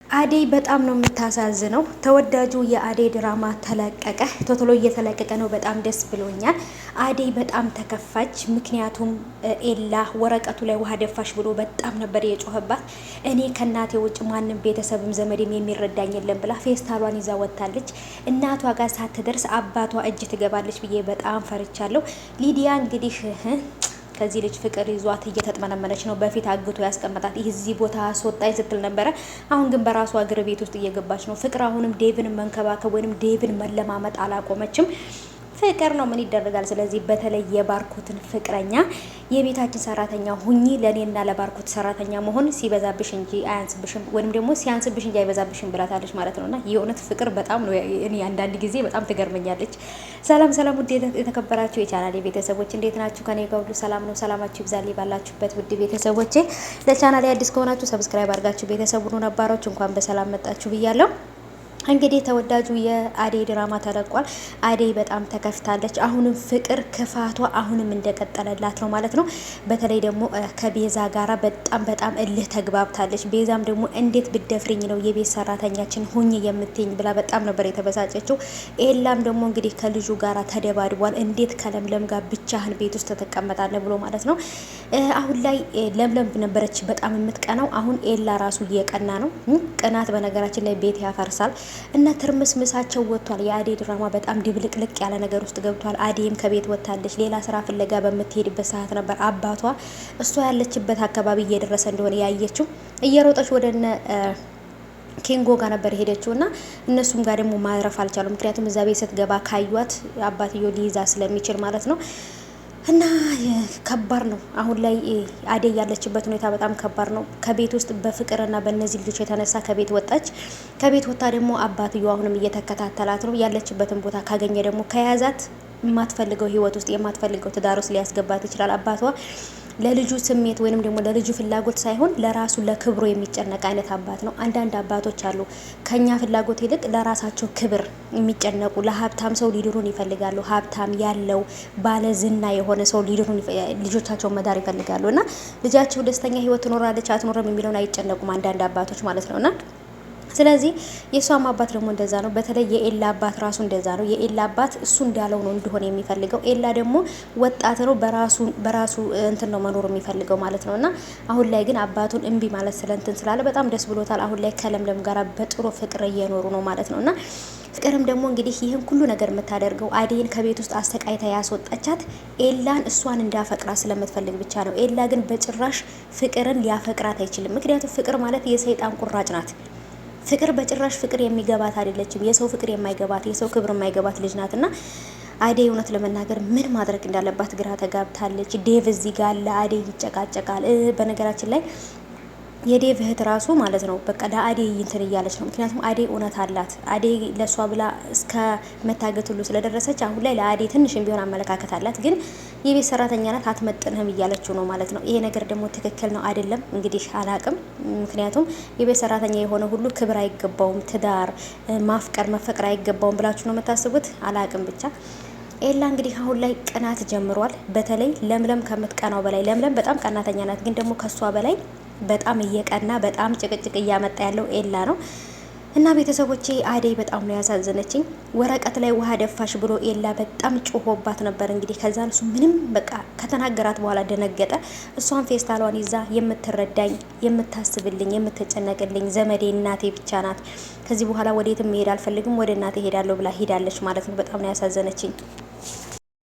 አደይ በጣም ነው የምታሳዝነው። ተወዳጁ የአደይ ድራማ ተለቀቀ። ቶቶሎ እየተለቀቀ ነው። በጣም ደስ ብሎኛል። አደይ በጣም ተከፋች። ምክንያቱም ኤላ ወረቀቱ ላይ ውሃ ደፋሽ ብሎ በጣም ነበር የጮኸባት። እኔ ከእናቴ ውጭ ማንም ቤተሰብም ዘመድም የሚረዳኝ የለም ብላ ፌስታሏን ይዛ ወጥታለች። እናቷ ጋር ሳትደርስ አባቷ እጅ ትገባለች ብዬ በጣም ፈርቻለሁ። ሊዲያ እንግዲህ ከዚህ ልጅ ፍቅር ይዟት እየተጥመነመነች ነው። በፊት አግቶ ያስቀመጣት እዚህ ቦታ አስወጣኝ ስትል ነበረ። አሁን ግን በራሷ እግር ቤት ውስጥ እየገባች ነው። ፍቅር አሁንም ዴቭን መንከባከብ ወይንም ዴቭን መለማመጥ አላቆመችም። ፍቅር ነው ምን ይደረጋል። ስለዚህ በተለይ የባርኮትን ፍቅረኛ የቤታችን ሰራተኛ ሁኚ፣ ለእኔና ለባርኮት ሰራተኛ መሆን ሲበዛብሽ እንጂ አያንስብሽም፣ ወይም ደግሞ ሲያንስብሽ እንጂ አይበዛብሽም ብላታለች ማለት ነውና የእውነት ፍቅር በጣም ነው። እኔ አንዳንድ ጊዜ በጣም ትገርመኛለች። ሰላም ሰላም፣ ውድ የተከበራችሁ የቻናሌ ቤተሰቦች እንዴት ናችሁ? ከኔ ጋር ሁሉ ሰላም ነው። ሰላማችሁ ይብዛልኝ ባላችሁበት ውድ ቤተሰቦቼ። ለቻናሌ አዲስ ከሆናችሁ ሰብስክራይብ አድርጋችሁ ቤተሰቡ ነባሮች እንኳን በሰላም መጣችሁ ብያለሁ። እንግዲህ ተወዳጁ የአደይ ድራማ ተለቋል። አደይ በጣም ተከፍታለች። አሁንም ፍቅር ክፋቷ አሁንም እንደቀጠለላት ነው ማለት ነው። በተለይ ደግሞ ከቤዛ ጋራ በጣም እልህ ተግባብታለች። ቤዛም ደግሞ እንዴት ብደፍሪኝ ነው የቤት ሰራተኛችን ሁኝ የምትኝ ብላ በጣም ነበር የተበሳጨችው። ኤላም ደግሞ እንግዲህ ከልጁ ጋራ ተደባድቧል። እንዴት ከለምለም ጋር ብቻህን ቤት ውስጥ ተቀመጣለ ብሎ ማለት ነው። አሁን ላይ ለምለም ነበረች በጣም የምትቀናው። አሁን ኤላ ራሱ እየቀና ነው። ቅናት በነገራችን ላይ ቤት ያፈርሳል። እና ትርምስምሳቸው ወጥቷል። የአደይ ድራማ በጣም ድብልቅልቅ ያለ ነገር ውስጥ ገብቷል። አደይም ከቤት ወጥታለች። ሌላ ስራ ፍለጋ በምትሄድበት ሰዓት ነበር አባቷ እሷ ያለችበት አካባቢ እየደረሰ እንደሆነ ያየችው። እየሮጠች ወደነ ኬንጎ ጋር ነበር ሄደችው እና እነሱም ጋር ደግሞ ማረፍ አልቻሉ። ምክንያቱም እዛ ቤት ስትገባ ካዩት አባትዮ ሊይዛ ስለሚችል ማለት ነው። እና ከባድ ነው። አሁን ላይ አደይ ያለችበት ሁኔታ በጣም ከባድ ነው። ከቤት ውስጥ በፍቅርና በእነዚህ ልጆች የተነሳ ከቤት ወጣች። ከቤት ወጣ ደግሞ አባትዮ አሁንም እየተከታተላት ነው። ያለችበትን ቦታ ካገኘ ደግሞ ከያዛት የማትፈልገው ህይወት ውስጥ የማትፈልገው ትዳር ውስጥ ሊያስገባት ይችላል። አባቷ ለልጁ ስሜት ወይንም ደግሞ ለልጁ ፍላጎት ሳይሆን ለራሱ ለክብሩ የሚጨነቅ አይነት አባት ነው። አንዳንድ አባቶች አሉ ከኛ ፍላጎት ይልቅ ለራሳቸው ክብር የሚጨነቁ። ለሀብታም ሰው ሊድሩን ይፈልጋሉ። ሀብታም ያለው ባለ ዝና የሆነ ሰው ሊድሩን ልጆቻቸውን መዳር ይፈልጋሉ። እና ልጃቸው ደስተኛ ህይወት ትኖራለች አትኖርም የሚለውን አይጨነቁም አንዳንድ አባቶች ማለት ነውና ስለዚህ የሷም አባት ደግሞ እንደዛ ነው። በተለይ የኤላ አባት ራሱ እንደዛ ነው። የኤላ አባት እሱ እንዳለው ነው እንደሆነ የሚፈልገው። ኤላ ደግሞ ወጣት ነው፣ በራሱ እንትን ነው መኖር የሚፈልገው ማለት ነውና አሁን ላይ ግን አባቱን እምቢ ማለት ስለንትን ስላለ በጣም ደስ ብሎታል። አሁን ላይ ከለምለም ጋራ በጥሩ ፍቅር እየኖሩ ነው ማለት ነውና ፍቅርም ደግሞ እንግዲህ ይህን ሁሉ ነገር የምታደርገው አደይን ከቤት ውስጥ አስተቃይታ ያስወጣቻት ኤላን እሷን እንዳፈቅራ ስለምትፈልግ ብቻ ነው። ኤላ ግን በጭራሽ ፍቅርን ሊያፈቅራት አይችልም። ምክንያቱም ፍቅር ማለት የሰይጣን ቁራጭ ናት። ፍቅር በጭራሽ ፍቅር የሚገባት አይደለችም። የሰው ፍቅር የማይገባት የሰው ክብር የማይገባት ልጅ ናትና አደይ እውነት ለመናገር ምን ማድረግ እንዳለባት ግራ ተጋብታለች። ዴቭ እዚህ ጋር ለአደይ ይጨቃጨቃል። በነገራችን ላይ የዴቭ እህት ራሱ ማለት ነው በቃ ለአደይ እንትን እያለች ነው። ምክንያቱም አደይ እውነት አላት። አደይ ለሷ ብላ እስከ መታገት ሁሉ ስለደረሰች አሁን ላይ ለአደይ ትንሽም ቢሆን አመለካከት አላት። ግን የቤት ሰራተኛ ናት አትመጥንህም እያለችው ነው ማለት ነው። ይሄ ነገር ደግሞ ትክክል ነው አይደለም እንግዲህ አላቅም። ምክንያቱም የቤት ሰራተኛ የሆነ ሁሉ ክብር አይገባውም፣ ትዳር ማፍቀር መፈቀር አይገባውም ብላችሁ ነው የምታስቡት? አላቅም ብቻ ኤላ እንግዲህ አሁን ላይ ቅናት ጀምሯል። በተለይ ለምለም ከምትቀናው በላይ ለምለም በጣም ቀናተኛ ናት። ግን ደግሞ ከሷ በላይ በጣም እየቀና በጣም ጭቅጭቅ እያመጣ ያለው ኤላ ነው። እና ቤተሰቦቼ አደይ በጣም ነው ያሳዘነችኝ። ወረቀት ላይ ውሃ ደፋሽ ብሎ ኤላ በጣም ጮሆባት ነበር። እንግዲህ ከዛ እሱ ምንም በቃ ከተናገራት በኋላ ደነገጠ። እሷን ፌስታሏን ይዛ የምትረዳኝ የምታስብልኝ የምትጨነቅልኝ ዘመዴ እናቴ ብቻ ናት፣ ከዚህ በኋላ ወዴትም መሄድ አልፈልግም፣ ወደ እናቴ ሄዳለሁ ብላ ሄዳለች ማለት ነው። በጣም ነው ያሳዘነችኝ።